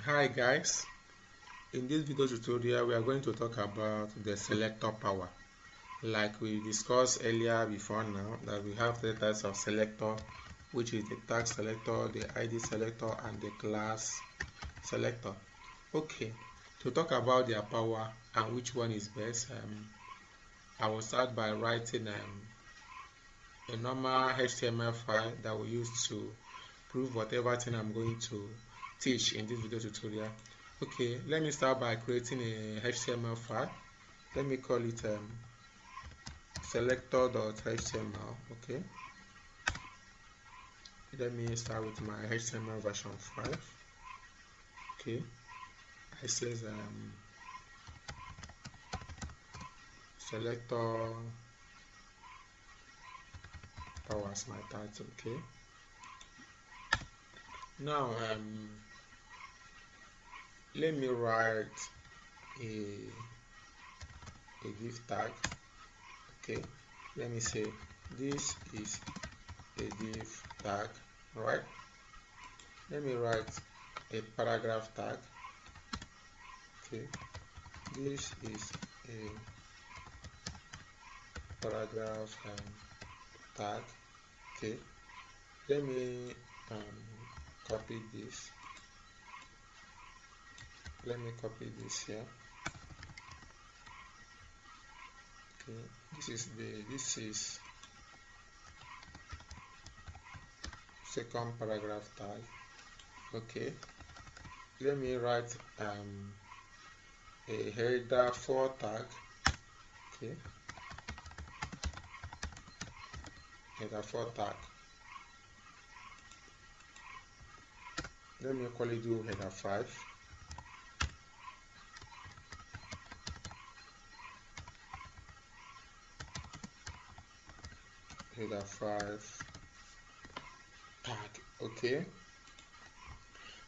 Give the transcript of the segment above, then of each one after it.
Hi guys, in this video tutorial we are going to talk about the selector power. Like we discussed earlier before now, that we have three types of selector, which is the tag selector, the ID selector, and the class selector. Okay, to talk about their power and which one is best, I will start by writing a normal HTML file that we use to prove whatever thing I'm going to teach in this video tutorial. Okay, let me start by creating a HTML file. Let me call it selector.html. Okay, let me start with my HTML version 5. Okay, it says selector power as my title. Okay, now let me write a div tag. Okay, let me say this is a div tag. Right, let me write a paragraph tag. Okay, this is a paragraph tag. Okay, let me copy this. Let me copy this here. Okay, this is second paragraph tag. Okay, let me write a header 4 tag. Okay, header 4 tag. Let me equally do header 5. Header 5 tag. Okay,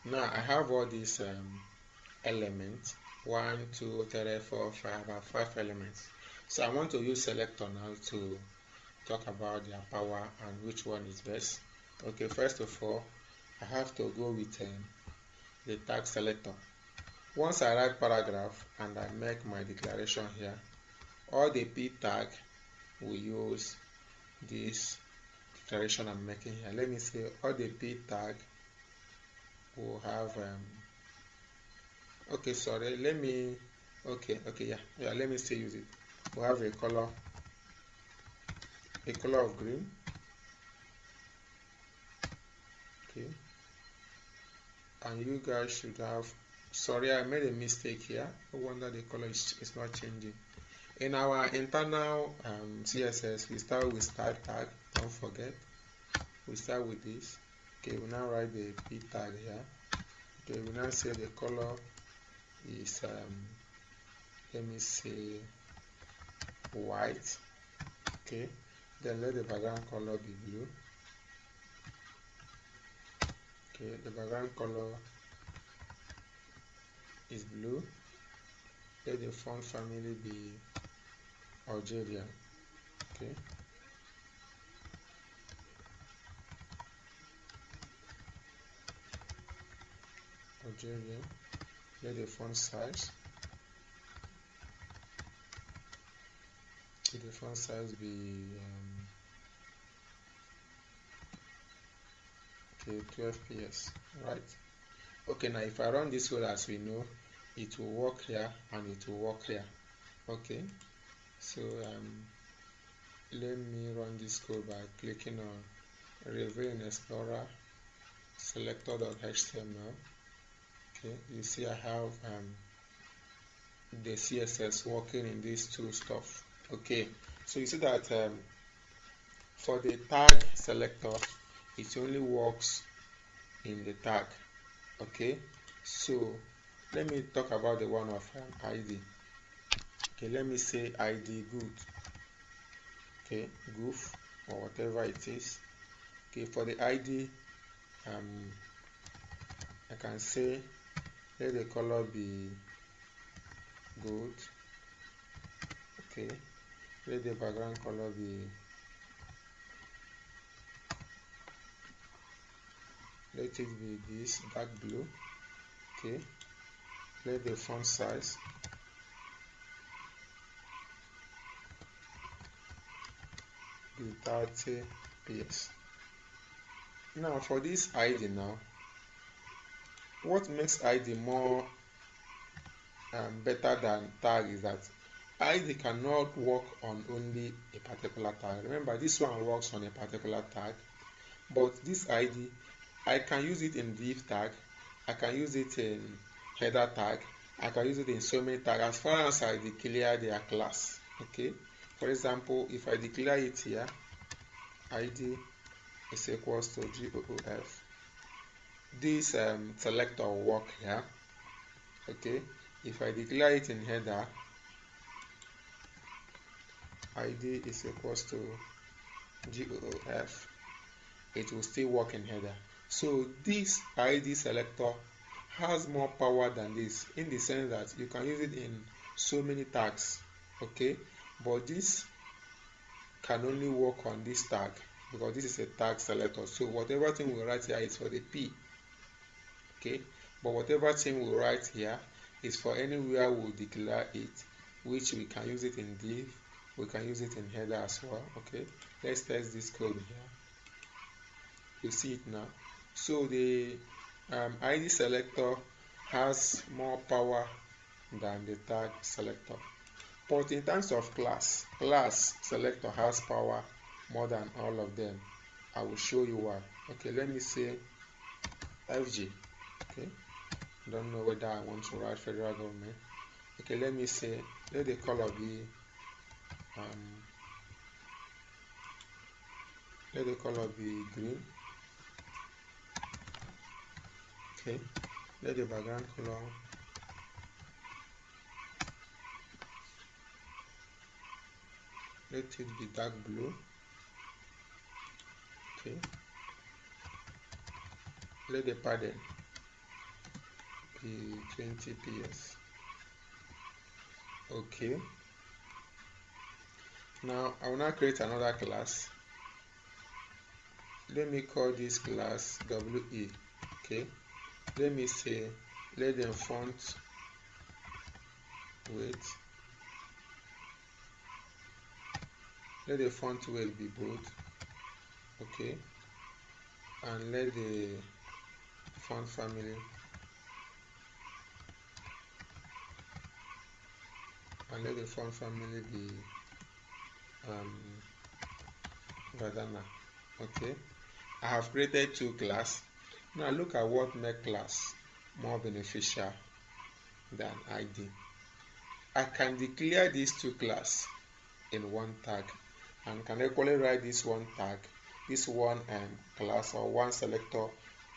now I have all these elements 1, 2, 3, 4, 5, about 5 elements. So I want to use selector now to talk about their power and which one is best. Okay, first of all, I have to go with the tag selector. Once I write paragraph and I make my declaration here, all the p tag will use this declaration I'm making here. Let me say all the p tag will have okay, sorry, let me let me still use it. We'll have a color of green. Okay, and you guys should have, sorry, I made a mistake here. No wonder the color is not changing. In our internal CSS, we start with style tag. Don't forget, we start with this. Okay, we now write the p tag here. Okay, we now say the color is let me say white. Okay, then let the background color be blue. Okay, the background color is blue. Let the font family be Algeria. Okay, Algeria. Let the font size be okay, 12 ps. Right. Okay, now if I run this code, as we know, it will work here and it will work here. Okay, so let me run this code by clicking on Reveal in Explorer, selector.html. Okay, you see I have the CSS working in these two stuff. Okay, so you see that for the tag selector, it only works in the tag. Okay, so let me talk about the one of ID. Okay, let me say ID good. Okay, goof or whatever it is. Okay, for the ID, I can say let the color be good. Okay, let the background color be, let it be this dark blue. Okay, let the font size be 30 px. Now for this ID now, what makes ID more better than tag is that ID cannot work on only a particular tag. Remember, this one works on a particular tag, but this ID, I can use it in div tag, I can use it in header tag, I can use it in so many tags as far as I declare their class. Okay, for example, if I declare it here, ID is equals to goof, this selector will work here. Okay, if I declare it in header, ID is equals to goof, it will still work in header. So this ID selector has more power than this, in the sense that you can use it in so many tags. Okay, but this can only work on this tag because this is a tag selector. So whatever thing we write here is for the P. Okay, but whatever thing we write here is for anywhere we declare it, which we can use it in div, we can use it in header as well. Okay, let's test this code here. You see it now. So the ID selector has more power than the tag selector. But in terms of class selector has power more than all of them. I will show you why. Okay, let me say FG. Okay, don't know whether I want to write federal government. Okay, let me say, let the color be green. Okay, let the background color let it be dark blue. Okay, let the padding be 20 ps. Okay, now I will now create another class. Let me call this class WE. Okay, let me say, let the font weight, let the font weight be bold. Okay, and let the font family be Vadana. Okay, I have created two classes. Now look at what makes class more beneficial than ID. I can declare these two classes in one tag, and can equally write this one tag, this one class or one selector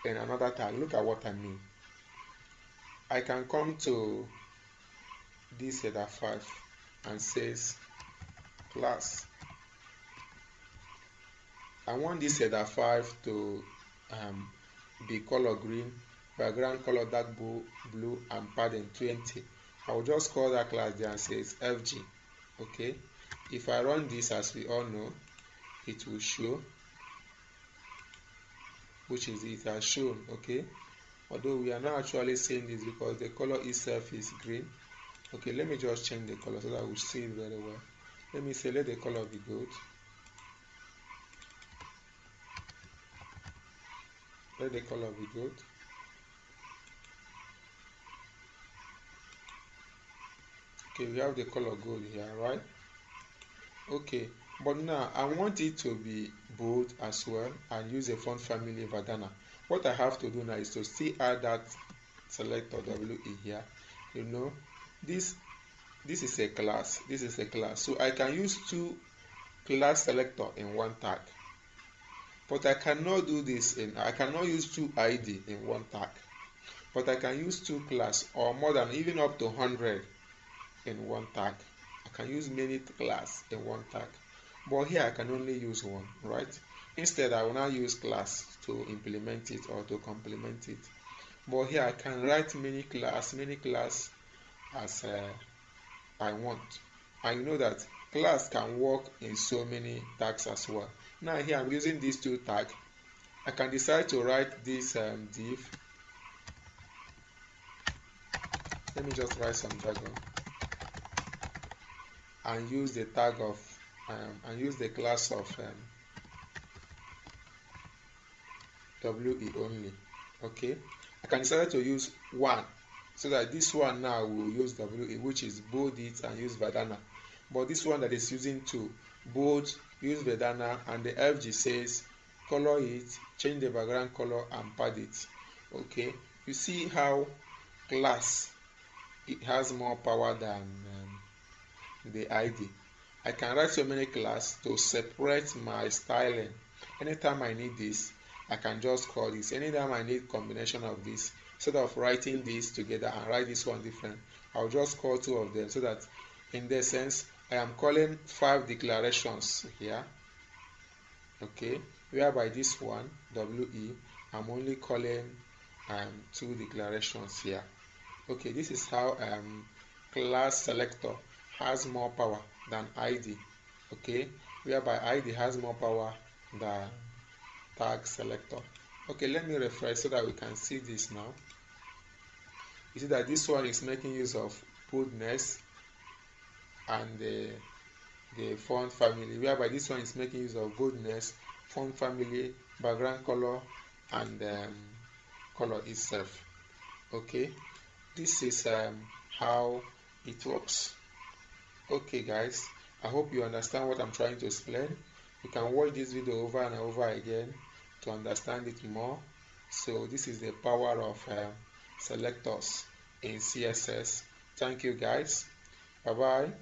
in another tag. Look at what I mean. I can come to this header 5 and says class. I want this header 5 to be color green, background color dark blue, and padding 20. I will just call that class there and says FG. Okay, if I run this, as we all know, it will show, which is it has shown. Okay, although we are not actually seeing this because the color itself is green. Okay, let me just change the color so that we see it very well. Let me say, let the color be gold. Let the color be gold. Okay, we have the color gold here, right? Okay, but now I want it to be bold as well and use a font family Vadana. What I have to do now is to still add that selector WE here. You know, this is a class, this is a class, so I can use two class selector in one tag, but I cannot do this I cannot use two ID in one tag, but I can use two class or more than, even up to 100 in one tag. I can use many class in one tag, but here I can only use one, right? Instead, I will now use class to implement it or to complement it, but here I can write many class as I want. And you know that class can work in so many tags as well. Now here I'm using these two tags. I can decide to write this div let me just write some jargon and use the tag of and use the class of WE only. Okay, I can decide to use one, so that this one now will use WE, which is bold it and use Vedana. But this one that is using to bold, use Vedana, and the FG says color it, change the background color and pad it. Okay, you see how class, it has more power than the ID. I can write so many class to separate my styling. Anytime I need this, I can just call this. Anytime I need combination of this, instead of writing this together and write this one different, I'll just call two of them, so that in this sense I am calling 5 declarations here. Okay, whereby this one WE, I'm only calling 2 declarations here. Okay, this is how class selector has more power than ID. Okay, whereby ID has more power than tag selector. Okay, let me refresh so that we can see this now. You see that this one is making use of boldness and the font family, whereby this one is making use of boldness, font family, background color, and color itself. Okay, this is how it works. Okay guys, I hope you understand what I'm trying to explain. You can watch this video over and over again to understand it more. So this is the power of selectors in CSS. Thank you guys. Bye bye.